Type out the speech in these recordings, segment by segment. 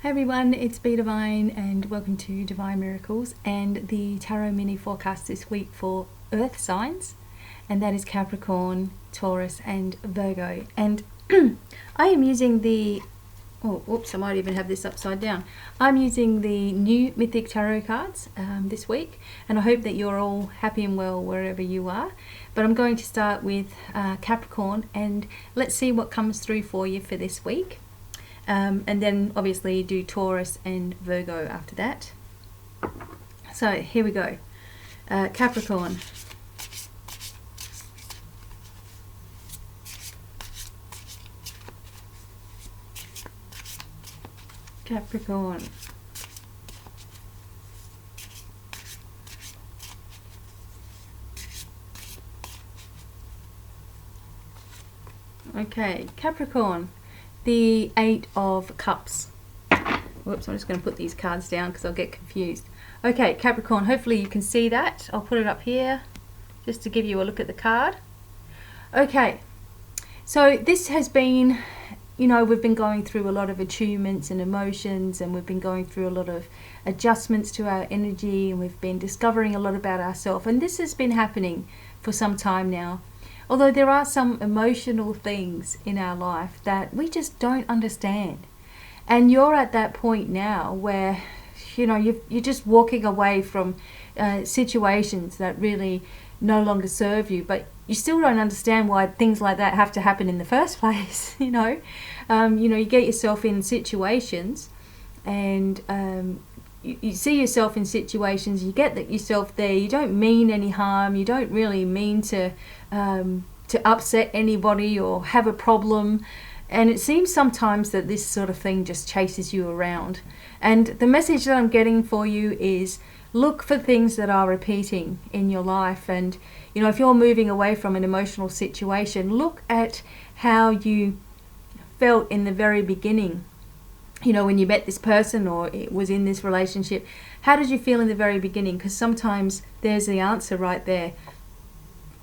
Hi everyone, it's BDevine and welcome to Divine Miracles and the Tarot Mini Forecast this week for Earth signs, and that is Capricorn, Taurus and Virgo. And I am using the, I might even have this upside down. I'm using the new Mythic Tarot cards this week, and I hope that you're all happy and well wherever you are. But I'm going to start with Capricorn, and let's see what comes through for you for this week. And then obviously do Taurus and Virgo after that. So here we go. Capricorn. Capricorn. Okay, Capricorn. The Eight of Cups. Whoops, I'm just going to put these cards down because I'll get confused. Okay, Capricorn, hopefully you can see that. I'll put it up here just to give you a look at the card. Okay, so this has been, we've been going through a lot of attunements and emotions, and we've been going through a lot of adjustments to our energy, and we've been discovering a lot about ourselves, and this has been happening for some time now. Although there are some emotional things in our life that we just don't understand. And you're at that point now where, you're just walking away from situations that really no longer serve you, but you still don't understand why things like that have to happen in the first place. You get yourself in situations, and you see yourself in situations, you get yourself there, you don't mean any harm, you don't really mean to upset anybody or have a problem, and it seems sometimes that this sort of thing just chases you around. And the message that I'm getting for you is look for things that are repeating in your life, and if you're moving away from an emotional situation, look at how you felt in the very beginning. When you met this person or it was in this relationship, how did you feel in the very beginning? Because sometimes there's the answer right there.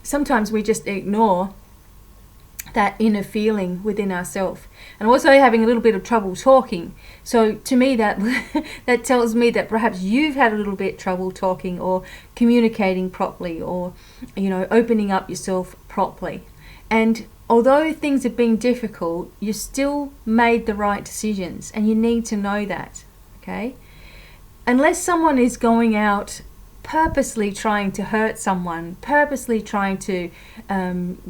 Sometimes we just ignore that inner feeling within ourselves. And also having a little bit of trouble talking. So to me that that tells me that perhaps you've had a little bit trouble talking or communicating properly, or opening up yourself properly. And although things have been difficult, you still made the right decisions, and you need to know that, okay? Unless someone is going out purposely trying to hurt someone, purposely trying to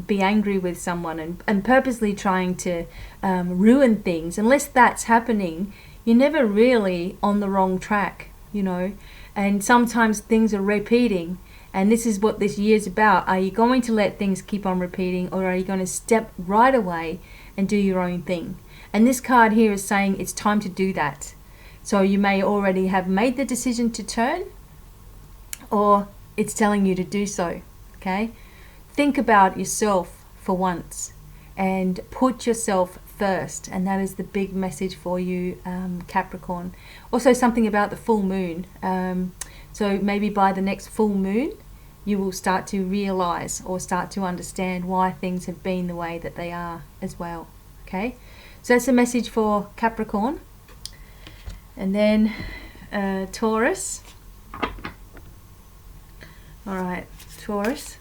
be angry with someone, and purposely trying to ruin things, unless that's happening, you're never really on the wrong track, and sometimes things are repeating. And this is what this year's about. Are you going to let things keep on repeating, or are you going to step right away and do your own thing? And this card here is saying it's time to do that. So you may already have made the decision to turn, or it's telling you to do so, okay? Think about yourself for once and put yourself first. And that is the big message for you, Capricorn. Also something about the full moon. So maybe by the next full moon, you will start to realize or start to understand why things have been the way that they are as well. Okay, so that's a message for Capricorn. And then Taurus. All right, Taurus.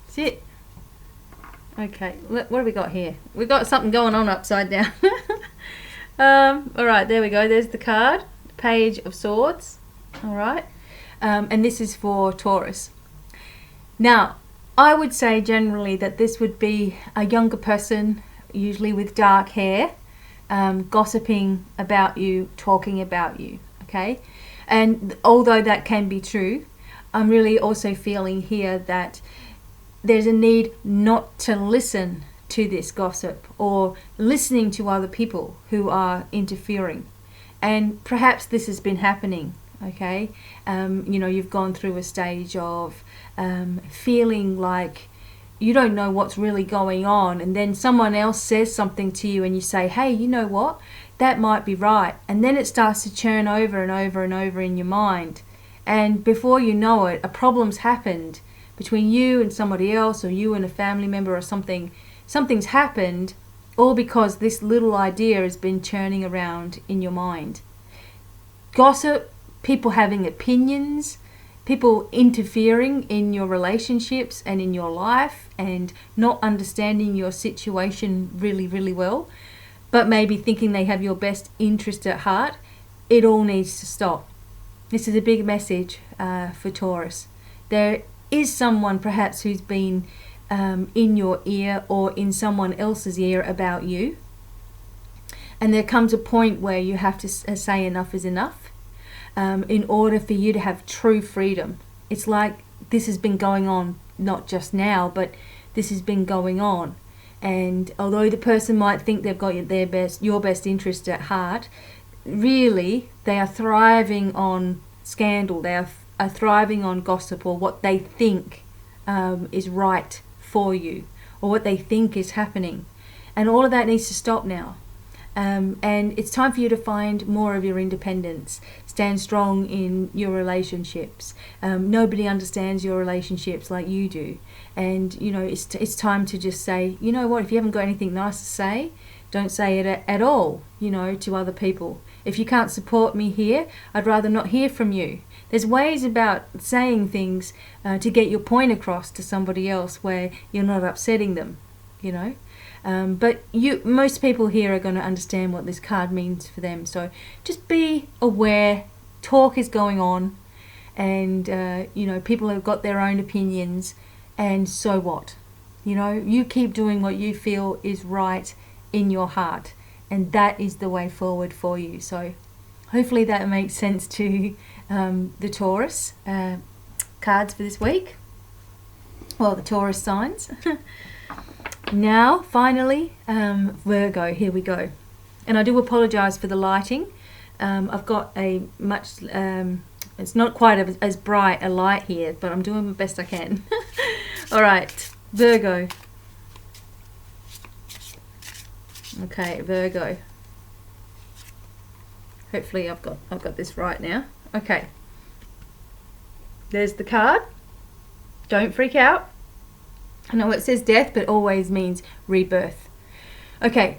That's it. Okay, what have we got here? We've got something going on upside down. All right, there we go. There's the card, Page of Swords. All right, and this is for Taurus. Now, I would say generally that this would be a younger person, usually with dark hair, gossiping about you, talking about you, okay? And although that can be true, I'm really also feeling here that there's a need not to listen to this gossip or listening to other people who are interfering. And perhaps this has been happening, okay? You've gone through a stage of feeling like you don't know what's really going on, and then someone else says something to you and you say, hey, you know what? That might be right. And then it starts to churn over and over and over in your mind. And before you know it, a problem's happened, between you and somebody else, or you and a family member, or something's happened, all because this little idea has been churning around in your mind. Gossip, people having opinions, people interfering in your relationships and in your life and not understanding your situation really, really well, but maybe thinking they have your best interest at heart. It all needs to stop. This is a big message for Taurus. There is someone perhaps who's been in your ear or in someone else's ear about you. And there comes a point where you have to say enough is enough in order for you to have true freedom. It's like this has been going on, not just now, but this has been going on. And although the person might think they've got your best interest at heart, really they are thriving on scandal. They are thriving on gossip, or what they think is right for you, or what they think is happening. And all of that needs to stop now. And it's time for you to find more of your independence. Stand strong in your relationships. Nobody understands your relationships like you do. And, you know, it's time to just say, you know what, if you haven't got anything nice to say, don't say it at all, you know, to other people. If you can't support me here, I'd rather not hear from you. There's ways about saying things to get your point across to somebody else where you're not upsetting them, you know. But most people here are going to understand what this card means for them. So just be aware, talk is going on, and you know, people have got their own opinions, and so what? You know, you keep doing what you feel is right in your heart, and that is the way forward for you. So hopefully that makes sense to the Taurus cards for this week. Well, the Taurus signs. Now, finally, Virgo, here we go. And I do apologise for the lighting. I've got a much, it's not quite as bright a light here, but I'm doing the best I can. All right, Virgo. Okay, Virgo. Hopefully I've got this right now. Okay. There's the card. Don't freak out. I know it says death, but always means rebirth. Okay,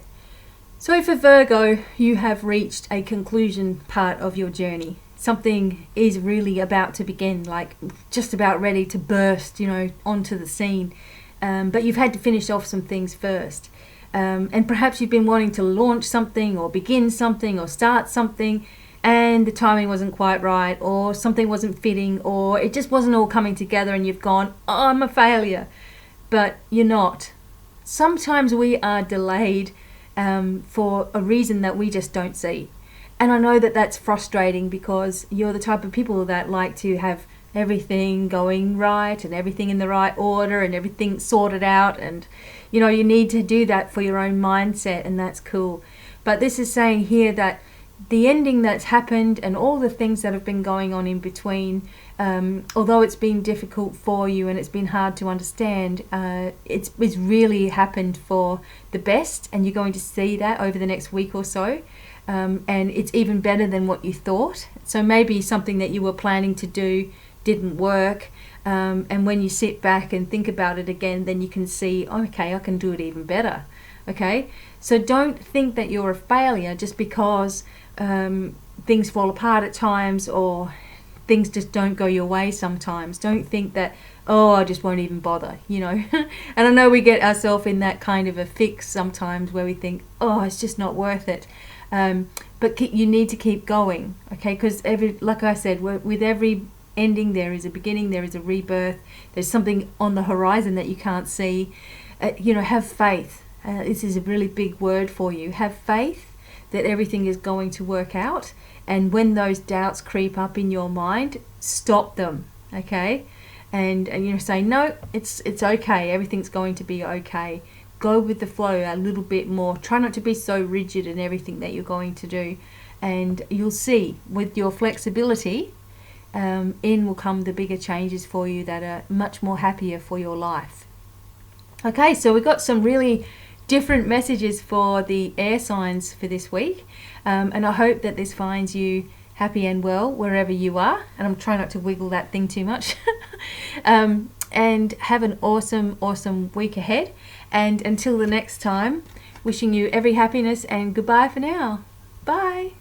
so for Virgo, you have reached a conclusion part of your journey. Something is really about to begin, like just about ready to burst, you know, onto the scene. But you've had to finish off some things first. And perhaps you've been wanting to launch something or begin something or start something, and the timing wasn't quite right, or something wasn't fitting, or it just wasn't all coming together, and you've gone, oh, I'm a failure. But you're not. Sometimes we are delayed for a reason that we just don't see. And I know that that's frustrating, because you're the type of people that like to have everything going right and everything in the right order and everything sorted out. And, you know, you need to do that for your own mindset, and that's cool. But this is saying here that the ending that's happened and all the things that have been going on in between, although it's been difficult for you and it's been hard to understand, it's really happened for the best, and you're going to see that over the next week or so. And it's even better than what you thought. So maybe something that you were planning to do didn't work, and when you sit back and think about it again, then you can see, okay, I can do it even better. Okay, so don't think that you're a failure just because things fall apart at times, or things just don't go your way sometimes. Don't think that, oh, I just won't even bother, you know. And I know we get ourselves in that kind of a fix sometimes where we think, oh, it's just not worth it. But you need to keep going, okay? Because like I said, with every ending there is a beginning, there is a rebirth, there's something on the horizon that you can't see. You know, have faith. This is a really big word for you. Have faith that everything is going to work out, and when those doubts creep up in your mind, stop them, okay? And you know, say, no, it's okay, everything's going to be okay. Go with the flow a little bit more. Try not to be so rigid in everything that you're going to do, and you'll see with your flexibility, in will come the bigger changes for you that are much more happier for your life. Okay, so we've got some really different messages for the air signs for this week, and I hope that this finds you happy and well wherever you are. And I'm trying not to wiggle that thing too much. and have an awesome, awesome week ahead. And until the next time, wishing you every happiness and goodbye for now. Bye.